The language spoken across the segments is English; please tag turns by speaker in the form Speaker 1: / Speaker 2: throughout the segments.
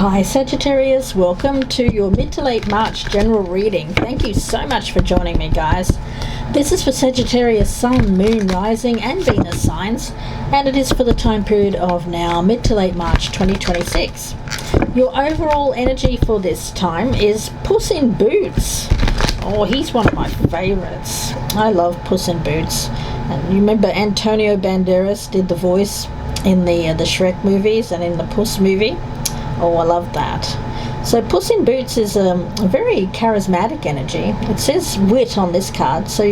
Speaker 1: Hi Sagittarius, welcome to your mid to late March general reading. Thank you so much for joining me, guys. This is for Sagittarius Sun, Moon, Rising and Venus signs, and it is for the time period of now mid to late March 2026. Your overall energy for this time is Puss in Boots. Oh, he's one of my favorites. I love Puss in Boots. And you remember Antonio Banderas did the voice in the Shrek movies and in the Puss movie? Oh, I love that. So Puss in Boots is a very charismatic energy. It says wit on this card, so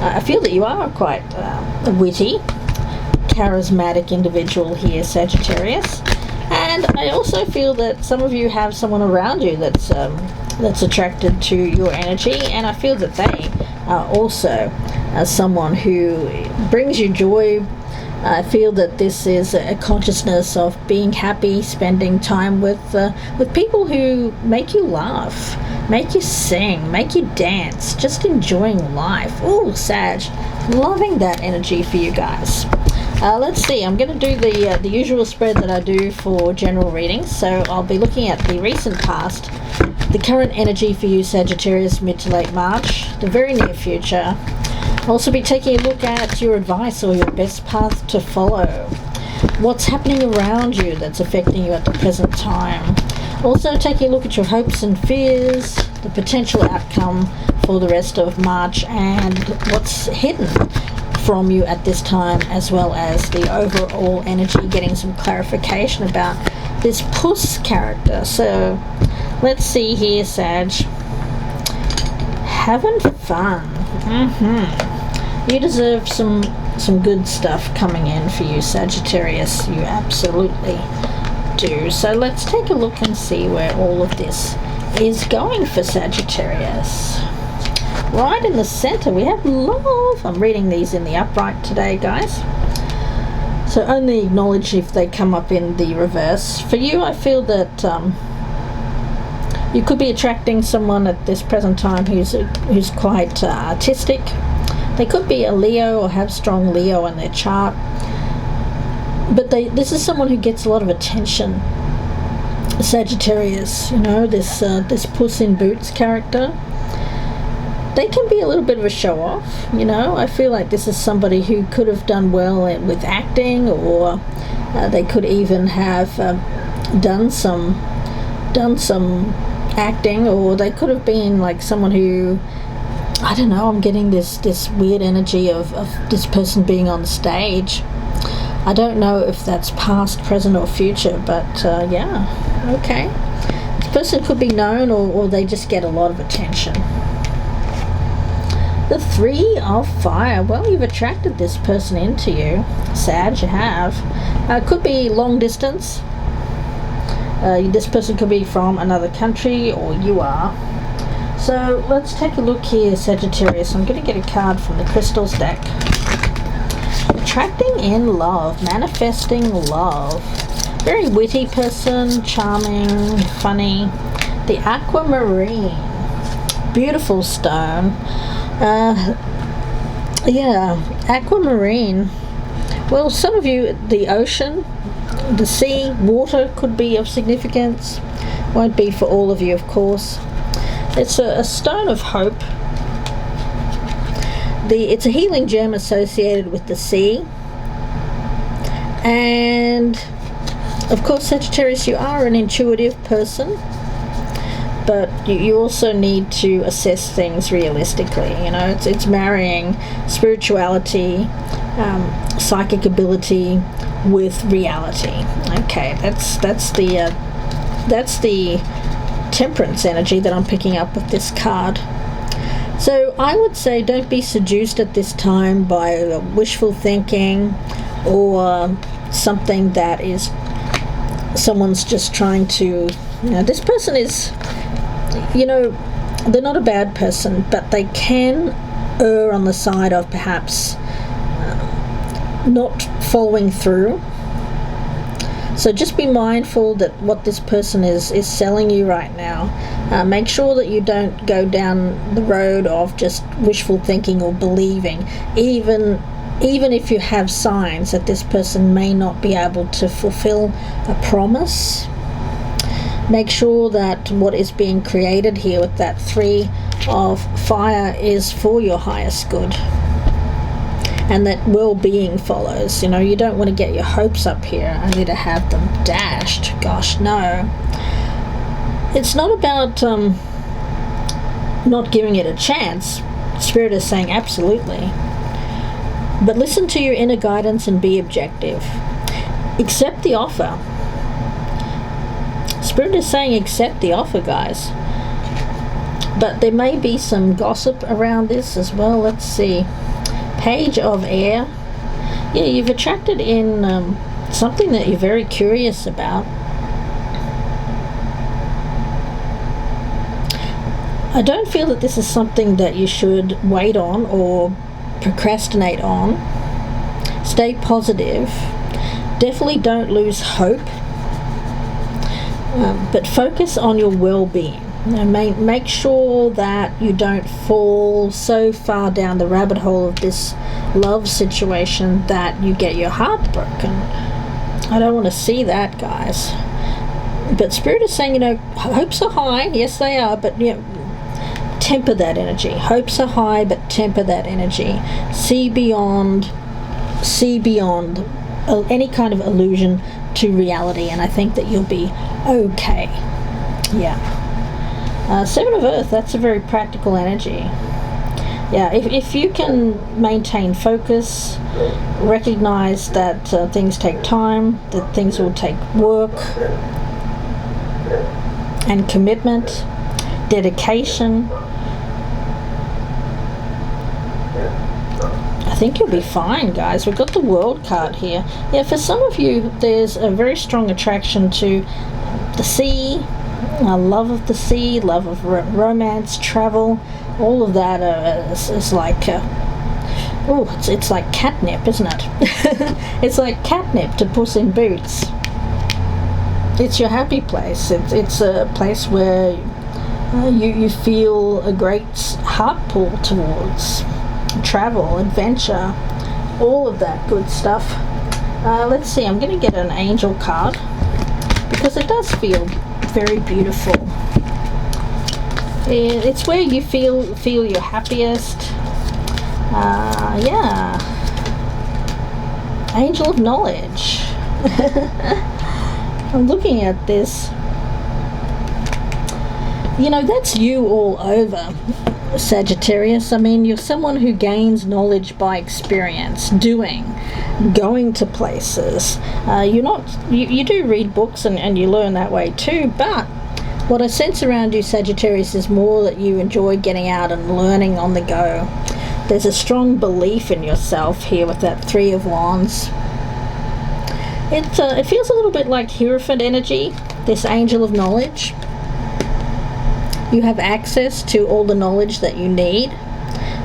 Speaker 1: I feel that you are quite a witty, charismatic individual here, Sagittarius. And I also feel that some of you have someone around you that's attracted to your energy, and I feel that they are also someone who brings you joy. I feel that this is a consciousness of being happy, spending time with people who make you laugh, make you sing, make you dance, just enjoying life. Oh, Sag, loving that energy for you guys. Let's see, I'm going to do the usual spread that I do for general readings. So I'll be looking at the recent past, the current energy for you, Sagittarius, mid to late March, the very near future. I'll also be taking a look at your advice or your best path to follow. What's happening around you that's affecting you at the present time. Also taking a look at your hopes and fears, the potential outcome for the rest of March, and what's hidden from you at this time, as well as the overall energy, getting some clarification about this Puss character. So let's see here, Sag. Having fun. You deserve some good stuff coming in for you, Sagittarius. You absolutely do. So let's take a look and see where all of this is going for Sagittarius. Right in the center we have love. I'm reading these in the upright today, guys, so only acknowledge if they come up in the reverse. For you, I feel that you could be attracting someone at this present time who's quite artistic. They could be a Leo or have strong Leo in their chart, but this is someone who gets a lot of attention, Sagittarius. You know, this Puss in Boots character. They can be a little bit of a show off, you know. I feel like this is somebody who could have done well with acting, or they could even have done some acting, or they could have been like someone who, I don't know, I'm getting this weird energy of this person being on stage. I don't know if that's past, present or future, but yeah, okay. This person could be known, or they just get a lot of attention. The Three of Fire. Well, you've attracted this person into you, Sag, you have. Could be long distance. This person could be from another country, or you are. So let's take a look here, Sagittarius. I'm going to get a card from the crystals deck. Attracting in love, manifesting love. Very witty person, charming, funny. The aquamarine. Beautiful stone. Yeah, aquamarine. Well, some of you, the ocean, the sea, water could be of significance. Won't be for all of you, of course. It's a stone of hope. It's a healing gem associated with the sea. And of course, Sagittarius, you are an intuitive person, but you also need to assess things realistically. You know, it's marrying spirituality, psychic ability with reality. Okay, that's the Temperance energy that I'm picking up with this card. So I would say don't be seduced at this time by wishful thinking, or something that is someone's just trying to, you know, this person is, you know, they're not a bad person, but they can err on the side of perhaps not following through. So just be mindful that what this person is selling you right now. Make sure that you don't go down the road of just wishful thinking or believing, even if you have signs that this person may not be able to fulfill a promise. Make sure that what is being created here with that 3 of fire is for your highest good, and that well-being follows. You don't want to get your hopes up here only to have them dashed. Gosh, no. It's not about not giving it a chance. Spirit is saying absolutely. But listen to your inner guidance and be objective. Accept the offer. Spirit is saying accept the offer, guys. But there may be some gossip around this as well. Let's see. Page of Air. Yeah, you've attracted in something that you're very curious about. I don't feel that this is something that you should wait on or procrastinate on. Stay positive. Definitely don't lose hope. But focus on your well-being. Make sure that you don't fall so far down the rabbit hole of this love situation that you get your heart broken. I don't want to see that, guys. But Spirit is saying, hopes are high. Yes, they are. But, temper that energy. Hopes are high, but temper that energy. See beyond any kind of illusion to reality, and I think that you'll be okay. Yeah. 7 of Earth, that's a very practical energy. Yeah, if you can maintain focus, recognize that things take time, that things will take work and commitment, dedication, I think you'll be fine, guys. We've got the World card here. Yeah, for some of you, there's a very strong attraction to the sea, love of the sea, love of romance, travel. All of that is like, it's like catnip, isn't it? It's like catnip to Puss in Boots. It's your happy place. It's a place where you feel a great heart pull towards travel, adventure, all of that good stuff. Let's see, I'm going to get an angel card because it does feel very beautiful. It's where you feel your happiest. Yeah, Angel of Knowledge. I'm looking at this. That's you all over, Sagittarius. I mean, you're someone who gains knowledge by experience, going to places. You do read books and you learn that way too, but what I sense around you, Sagittarius, is more that you enjoy getting out and learning on the go. There's a strong belief in yourself here with that 3 of Wands. It feels a little bit like Hierophant energy, this Angel of Knowledge. You have access to all the knowledge that you need,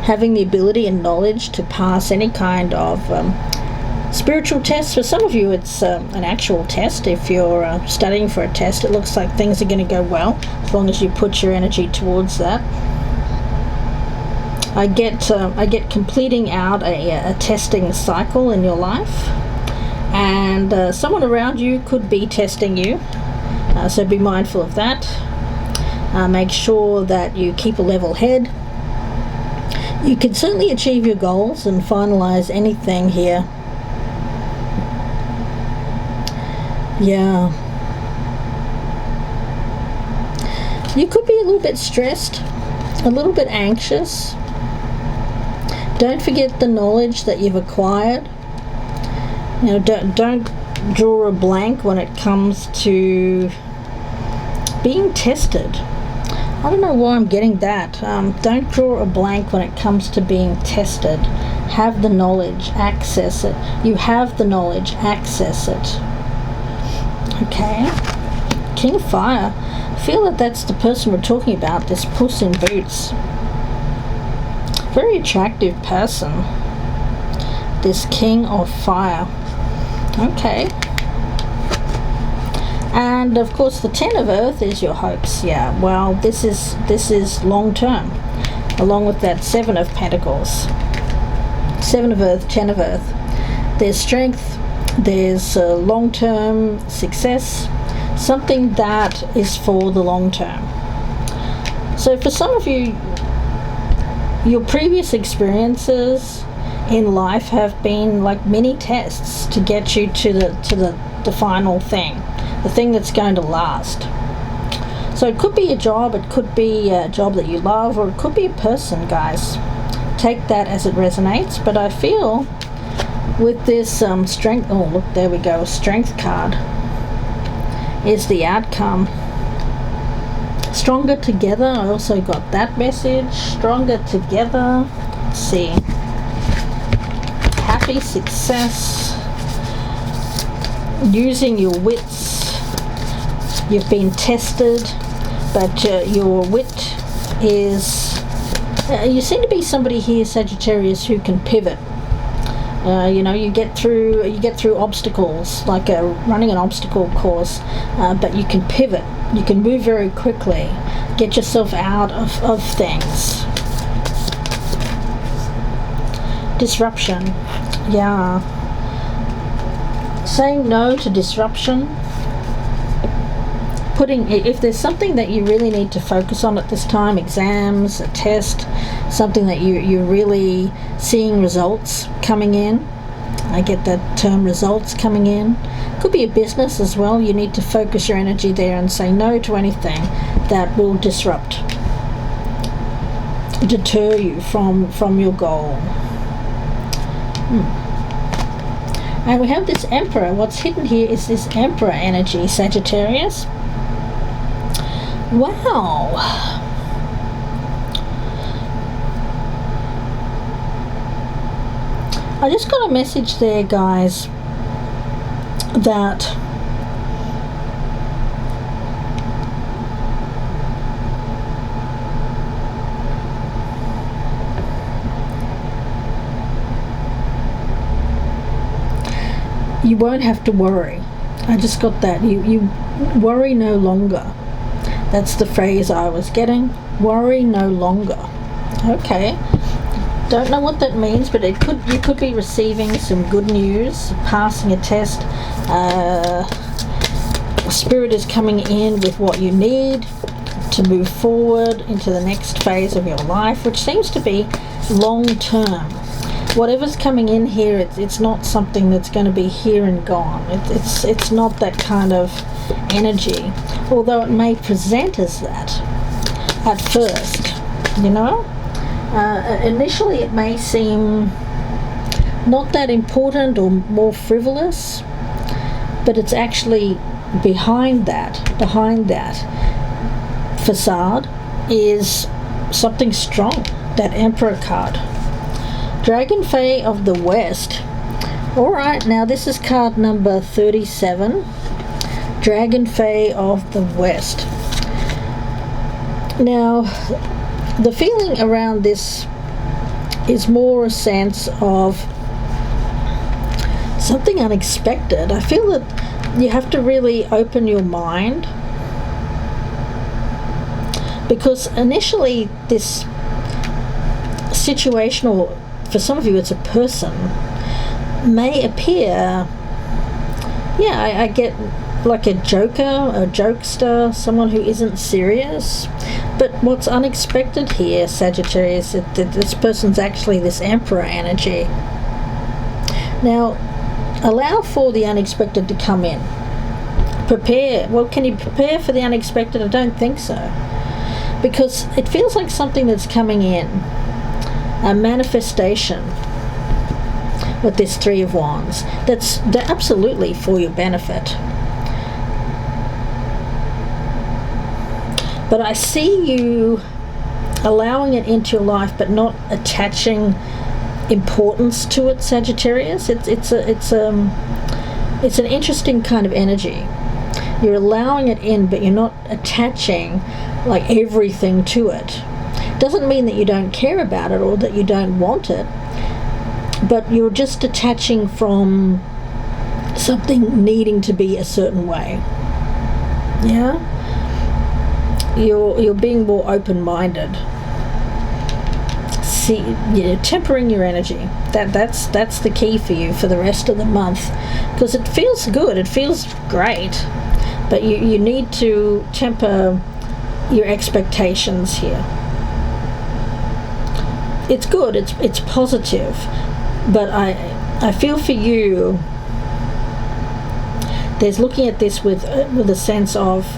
Speaker 1: having the ability and knowledge to pass any kind of spiritual test. For some of you, it's an actual test. If you're studying for a test, it looks like things are going to go well, as long as you put your energy towards that. I get completing out a testing cycle in your life, and someone around you could be testing you, so be mindful of that. Make sure that you keep a level head. You can certainly achieve your goals and finalize anything here. Yeah. You could be a little bit stressed, a little bit anxious. Don't forget the knowledge that you've acquired. Don't draw a blank when it comes to being tested. I don't know why I'm getting that. Don't draw a blank when it comes to being tested. Have the knowledge, access it. You have the knowledge, access it. Okay. King of Fire. I feel that that's the person we're talking about, this Puss in Boots. Very attractive person. This King of Fire. Okay. And of course the 10 of Earth is your hopes. Yeah, well, this is long term, along with that 7 of Pentacles. 7 of Earth, 10 of Earth. There's strength, there's long-term success, something that is for the long term. So for some of you, your previous experiences in life have been like mini tests to get you to the final thing, the thing that's going to last. So it could be a job, it could be a job that you love, or it could be a person, guys. Take that as it resonates. But I feel with this strength, oh look, there we go, strength card is the outcome. Stronger together, I also got that message. Stronger together. Let's see. Happy success. Using your wits. You've been tested, but your wit is... you seem to be somebody here, Sagittarius, who can pivot. You get through obstacles, like running an obstacle course, but you can pivot. You can move very quickly, get yourself out of things. Disruption, yeah. Saying no to disruption. If there's something that you really need to focus on at this time, exams, a test, something that you're really seeing results coming in. I get that term, results coming in. Could be a business as well. You need to focus your energy there and say no to anything that will disrupt, deter you from your goal. And we have this Emperor. What's hidden here is this Emperor energy, Sagittarius. Wow. I just got a message there, guys, that you won't have to worry. I just got that. You worry no longer. That's the phrase I was getting. Worry no longer. Okay. Don't know what that means, but you could be receiving some good news, passing a test. Spirit is coming in with what you need to move forward into the next phase of your life, which seems to be long term. Whatever's coming in here, it's not something that's going to be here and gone. It's not that kind of energy, although it may present as that at first, initially it may seem not that important or more frivolous, but it's actually behind that facade is something strong. That Emperor card. Dragon Fae of the West. Alright, now this is card number 37. Dragon Fae of the West. Now, the feeling around this is more a sense of something unexpected. I feel that you have to really open your mind, because initially this situational, for some of you it's a person, may appear, I get like a joker, a jokester, someone who isn't serious. But what's unexpected here, Sagittarius, is that this person's actually this Emperor energy. Now, allow for the unexpected to come in. Prepare. Well, can you prepare for the unexpected? I don't think so. Because it feels like something that's coming in. A manifestation with this Three of Wands. That's absolutely for your benefit. But I see you allowing it into your life, but not attaching importance to it, Sagittarius. It's an interesting kind of energy. You're allowing it in, but you're not attaching like everything to it. Doesn't mean that you don't care about it or that you don't want it, but you're just attaching from something needing to be a certain way. Yeah? You're being more open-minded. See, tempering your energy. That's the key for you for the rest of the month, because it feels good. It feels great, But you need to temper your expectations here. It's good, it's positive, but I feel for you, there's looking at this with a sense of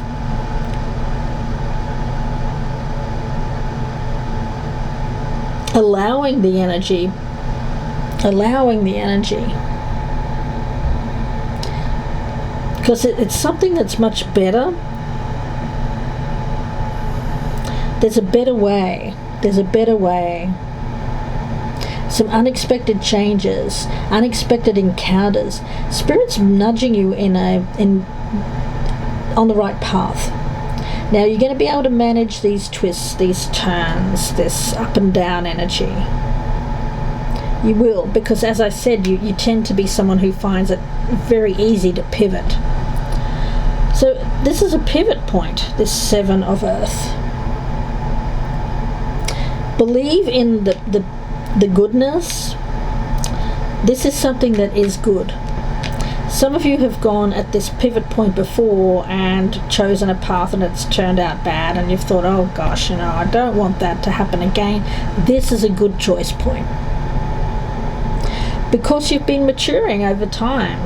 Speaker 1: allowing the energy, because it's something that's much better. There's a better way. Some unexpected changes, unexpected encounters. Spirit's nudging you on the right path. Now you're going to be able to manage these twists, these turns, this up and down energy. You will, because as I said, you tend to be someone who finds it very easy to pivot. So this is a pivot point, this Seven of Earth. Believe in the goodness. This is something that is good. Some of you have gone at this pivot point before and chosen a path and it's turned out bad, and you've thought, oh gosh, I don't want that to happen again. This is a good choice point, because you've been maturing over time.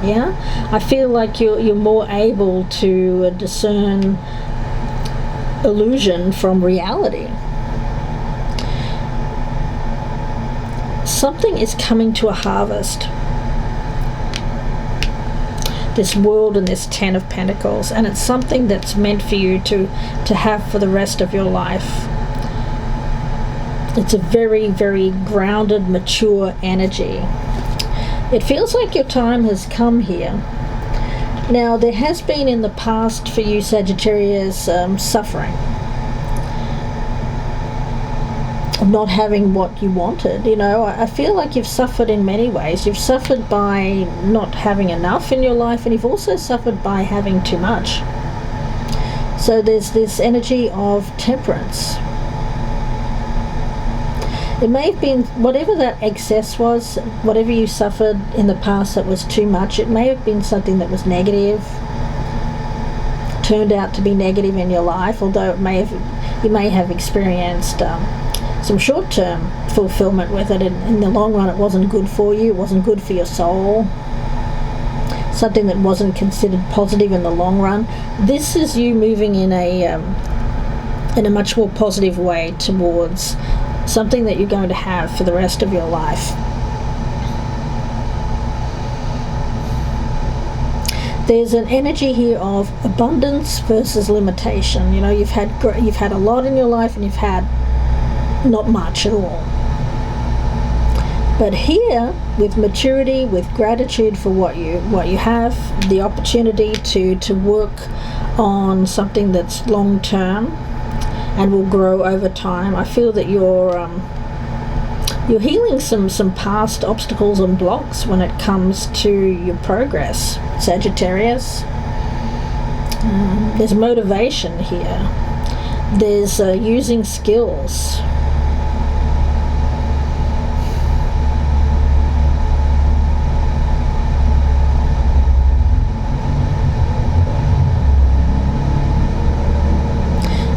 Speaker 1: Yeah, I feel like you're more able to discern illusion from reality. Something is coming to a harvest. This World and this Ten of Pentacles, and it's something that's meant for you to have for the rest of your life. It's a very, very grounded, mature energy. It feels like your time has come here. Now, there has been in the past for you, Sagittarius, suffering of not having what you wanted. I feel like you've suffered in many ways. You've suffered by not having enough in your life, and you've also suffered by having too much. So there's this energy of temperance. It may have been whatever that excess was, whatever you suffered in the past that was too much, it may have been something that was negative, turned out to be negative in your life, although you may have experienced some short-term fulfillment with it. In the long run, it wasn't good for you, it wasn't good for your soul, something that wasn't considered positive in the long run. This is you moving in a much more positive way towards something that you're going to have for the rest of your life. There's an energy here of abundance versus limitation. You've had a lot in your life, and you've had not much at all. But here, with maturity, with gratitude for what you have, the opportunity to work on something that's long term and will grow over time, I feel that you're healing some past obstacles and blocks when it comes to your progress, Sagittarius. There's motivation here. There's using skills.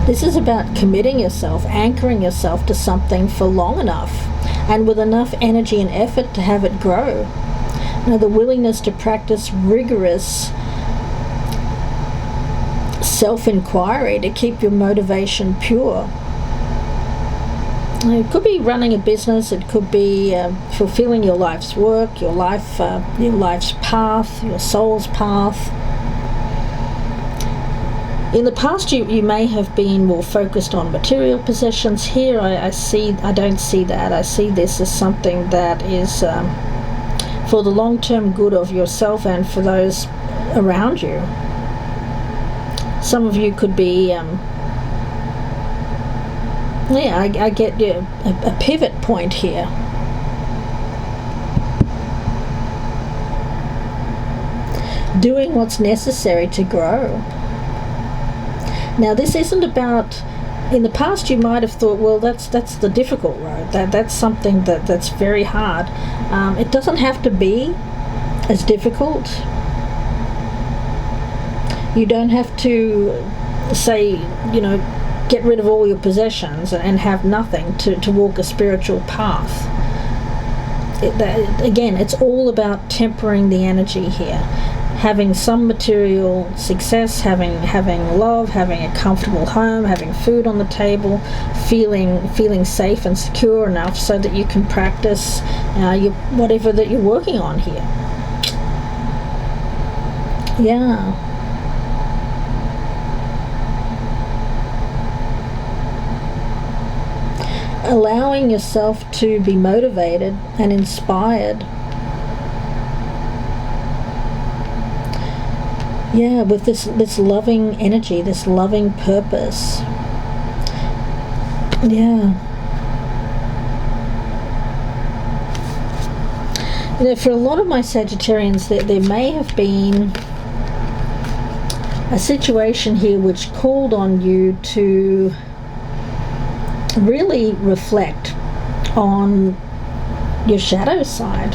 Speaker 1: This is about committing yourself, anchoring yourself to something for long enough and with enough energy and effort to have it grow. The willingness to practice rigorous self-inquiry to keep your motivation pure. It could be running a business, it could be fulfilling your life's work, your life's path, your soul's path. In the past, you may have been more focused on material possessions. Here, I don't see that. I see this as something that is for the long-term good of yourself and for those around you. Some of you could be, I get a pivot point here. Doing what's necessary to grow. Now, this isn't about, in the past you might have thought, well, that's the difficult road. That's something that's very hard. It doesn't have to be as difficult. You don't have to say, get rid of all your possessions and have nothing to walk a spiritual path. Again, it's all about tempering the energy here. Having some material success, having love, having a comfortable home, having food on the table, feeling safe and secure enough so that you can practice whatever that you're working on here. Yeah. Allowing yourself to be motivated and inspired. Yeah, with this loving energy, this loving purpose. Yeah. For a lot of my Sagittarians, there may have been a situation here which called on you to really reflect on your shadow side,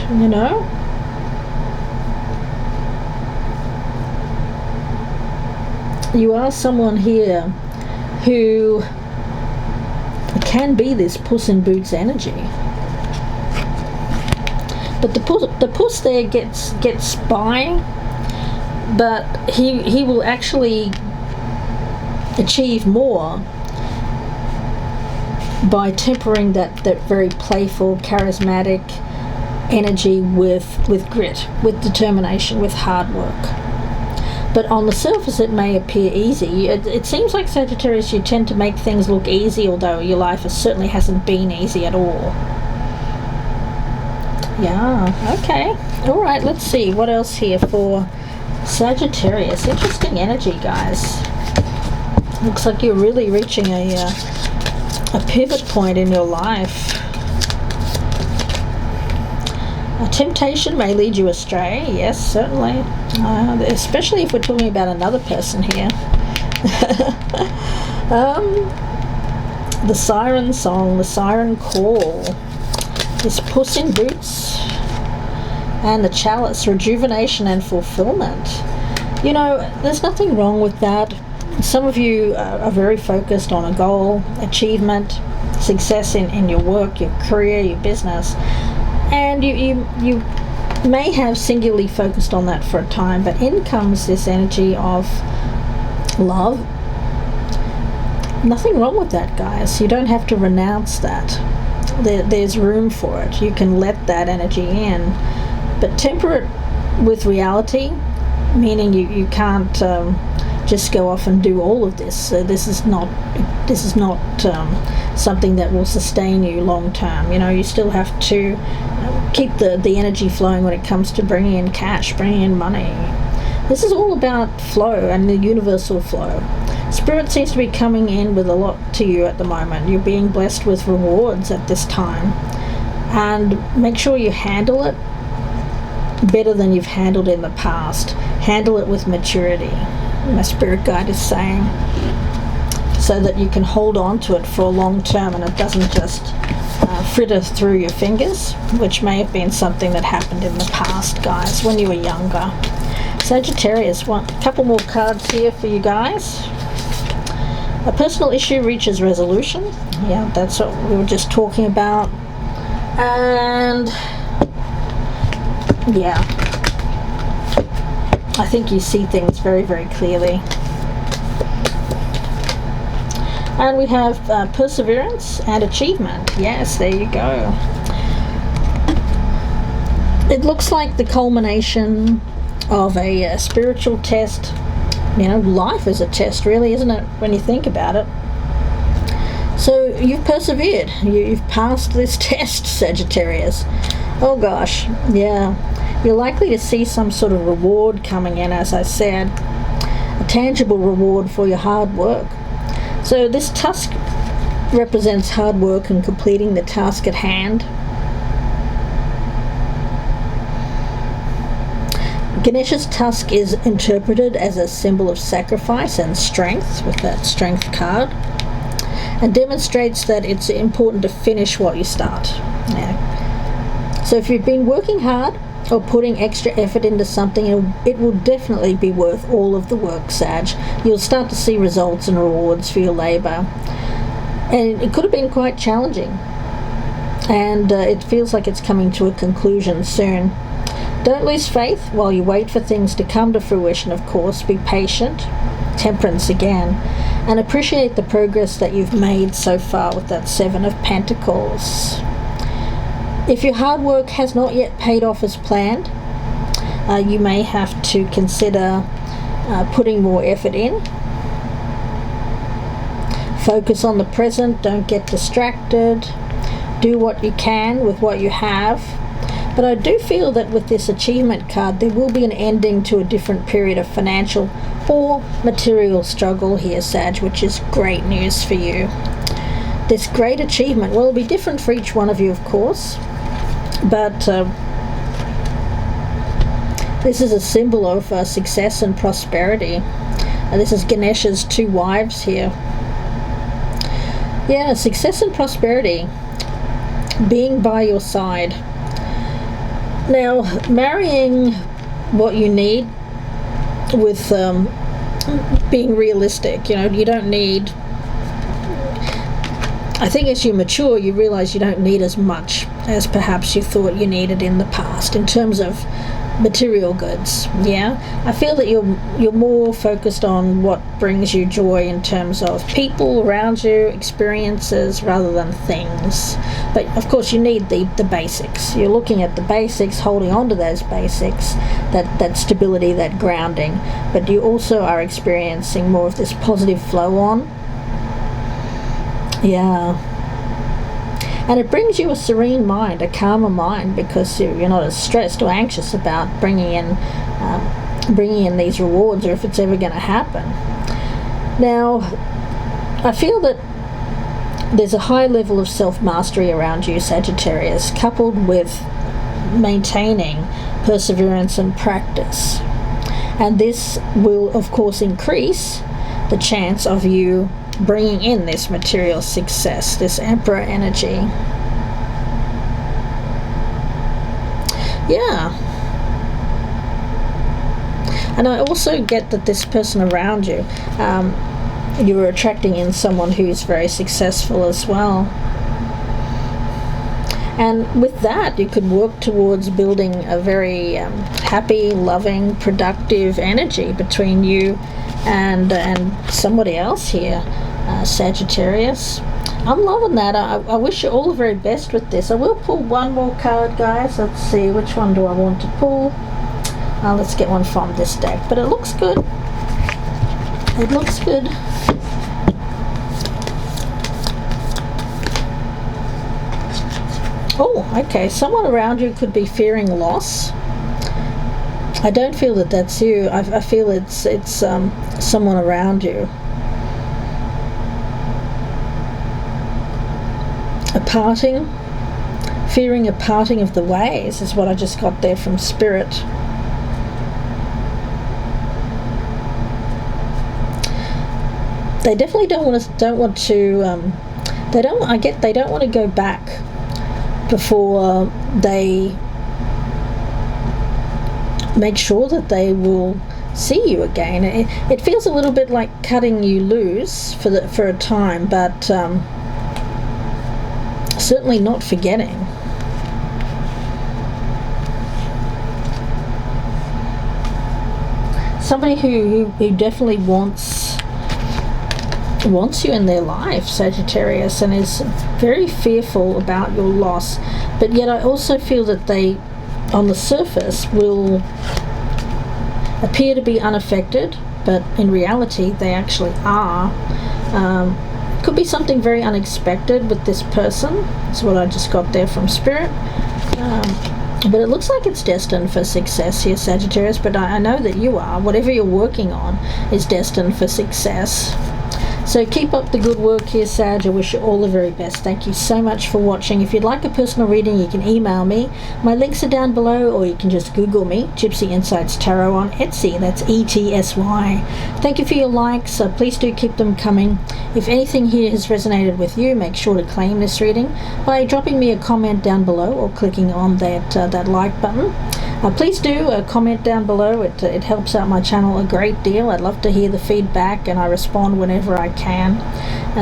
Speaker 1: You are someone here who can be this Puss in Boots energy. But the puss there gets by, but he will actually achieve more by tempering that very playful, charismatic energy with grit, with determination, with hard work. But on the surface it may appear easy. It seems like, Sagittarius, you tend to make things look easy, although your life certainly hasn't been easy at all. Yeah, okay. Alright, let's see what else here for Sagittarius. Interesting energy, guys. Looks like you're really reaching a pivot point in your life. A temptation may lead you astray, yes, certainly. Especially if we're talking about another person here. The siren song, the siren call, this Puss in Boots, and the chalice, rejuvenation and fulfillment. There's nothing wrong with that. Some of you are very focused on a goal, achievement, success in your work, your career, your business, and you may have singularly focused on that for a time, but in comes this energy of love. Nothing wrong with that, guys. You don't have to renounce that. There's room for it. You can let that energy in, but temper it with reality, meaning you can't just go off and do all of this. This is not something that will sustain you long term. You still have to keep the energy flowing when it comes to bringing in cash, bringing in money. This is all about flow and the universal flow. Spirit seems to be coming in with a lot to you at the moment. You're being blessed with rewards at this time, and make sure you handle it better than you've handled in the past. Handle it with maturity, my spirit guide is saying, so that you can hold on to it for a long term and it doesn't just fritter through your fingers, which may have been something that happened in the past, guys, when you were younger. Sagittarius, a couple more cards here for you guys. A personal issue reaches resolution. Yeah, that's what we were just talking about. And yeah, I think you see things very, very clearly. And we have perseverance and achievement. Yes, there you go. It looks like the culmination of a spiritual test. Life is a test, really, isn't it, when you think about it? So you've persevered. You've passed this test, Sagittarius. Oh gosh, yeah. You're likely to see some sort of reward coming in, as I said. A tangible reward for your hard work. So this tusk represents hard work and completing the task at hand. Ganesha's tusk is interpreted as a symbol of sacrifice and strength, with that strength card, and demonstrates that it's important to finish what you start. Yeah. So if you've been working hard or putting extra effort into something, it will definitely be worth all of the work, Sag. You'll start to see results and rewards for your labour. And it could have been quite challenging. And it feels like it's coming to a conclusion soon. Don't lose faith while you wait for things to come to fruition, of course. Be patient, temperance again, and appreciate the progress that you've made so far with that Seven of Pentacles. If your hard work has not yet paid off as planned, you may have to consider putting more effort in. Focus on the present, don't get distracted. Do what you can with what you have. But I do feel that with this achievement card, there will be an ending to a different period of financial or material struggle here, Sag, which is great news for you. This great achievement will be different for each one of you, of course, but this is a symbol of success and prosperity. This is Ganesha's two wives here. Yeah, success and prosperity being by your side. Now, marrying what you need with being realistic, you don't need, I think as you mature, you realize you don't need as much as perhaps you thought you needed in the past in terms of material goods. I feel that you're more focused on what brings you joy in terms of people around you, experiences, rather than things. But of course you need the basics. You're looking at the basics, holding on to those basics, that stability, that grounding, but you also are experiencing more of this positive flow on. And it brings you a serene mind, a calmer mind, because you're not as stressed or anxious about bringing in these rewards, or if it's ever going to happen. Now, I feel that there's a high level of self-mastery around you, Sagittarius, coupled with maintaining perseverance and practice. And this will, of course, increase the chance of you bringing in this material success, this Emperor energy. And I also get that this person around you, you are attracting in someone who's very successful as well. And with that, you could work towards building a very happy, loving, productive energy between you and somebody else here, Sagittarius. I'm loving that. I wish you all the very best with this. I will pull one more card, guys. Let's see, which one do I want to pull? Let's get one from this deck. But it looks good. It looks good. Oh, okay. Someone around you could be fearing loss. I don't feel that that's you. I feel it's someone around you. A parting, fearing a parting of the ways is what I just got there from Spirit. They definitely don't want to. They don't want to go back before they make sure that they will see you again. It feels a little bit like cutting you loose for a time, but certainly not forgetting. Somebody who definitely wants you in their life, Sagittarius, and is very fearful about your loss, but yet I also feel that they, on the surface, will appear to be unaffected, but in reality they actually are. Could be something very unexpected with this person. That's what I just got there from Spirit. But it looks like it's destined for success here, Sagittarius, but I know that you are. Whatever you're working on is destined for success. So keep up the good work here, Sag. I wish you all the very best. Thank you so much for watching. If you'd like a personal reading, you can email me. My links are down below, or you can just Google me, Gypsy Insights Tarot on Etsy. That's ETSY. Thank you for your likes. Please do keep them coming. If anything here has resonated with you, make sure to claim this reading by dropping me a comment down below or clicking on that like button. Please do comment down below. It helps out my channel a great deal. I'd love to hear the feedback, and I respond whenever I can.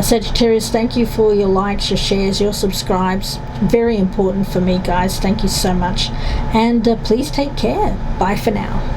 Speaker 1: Sagittarius, thank you for your likes, your shares, your subscribes. Very important for me, guys. Thank you so much. And please take care. Bye for now.